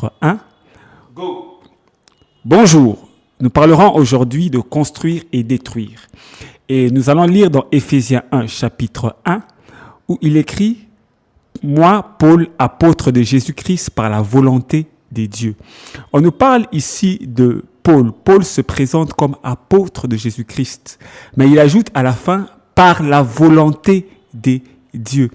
chapitre 1. Go. Bonjour, nous parlerons aujourd'hui de construire et détruire. Et nous allons lire dans Éphésiens 1, chapitre 1, où il écrit « Moi, Paul, apôtre de Jésus-Christ par la volonté des dieux ». On nous parle ici de Paul. Paul se présente comme apôtre de Jésus-Christ, mais il ajoute à la fin « par la volonté des dieux ».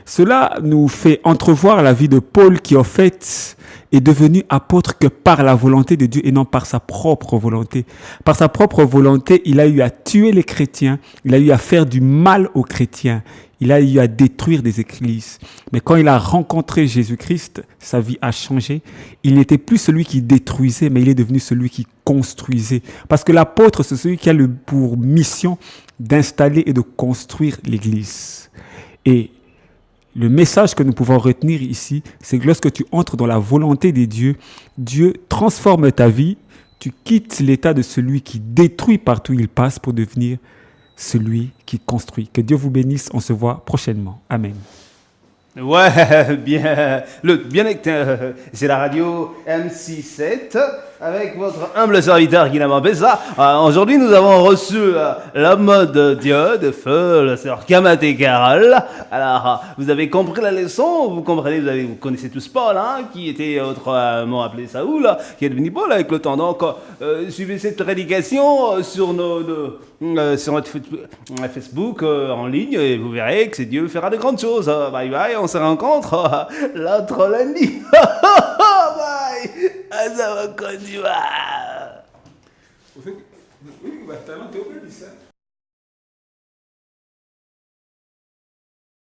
Cela nous fait entrevoir la vie de Paul qui, en fait, est devenu apôtre que par la volonté de Dieu et non par sa propre volonté. Par sa propre volonté, il a eu à tuer les chrétiens, il a eu à faire du mal aux chrétiens, il a eu à détruire des églises. Mais quand il a rencontré Jésus-Christ, sa vie a changé. Il n'était plus celui qui détruisait, mais il est devenu celui qui construisait. Parce que l'apôtre, c'est celui qui a pour mission d'installer et de construire l'église. Et le message que nous pouvons retenir ici, c'est que lorsque tu entres dans la volonté des dieux, Dieu transforme ta vie, tu quittes l'état de celui qui détruit partout où il passe pour devenir celui qui construit. Que Dieu vous bénisse, on se voit prochainement. Amen. Ouais, bien. C'est la radio MC7 avec votre humble serviteur Guillaume Bessa. Aujourd'hui, nous avons reçu l'homme de Dieu, de feu, le sœur Kamate Carole. Alors, vous avez compris la leçon, vous comprenez, vous connaissez tous Paul, hein, qui était autrement appelé Saoul, qui est devenu Paul avec le temps. Donc, suivez cette prédication sur sur notre Facebook en ligne et vous verrez que c'est Dieu fera de grandes choses. Bye bye, on se rencontre l'autre lundi. Bye. Ça va continuer. Oui, bah, t'as un peu dit ça.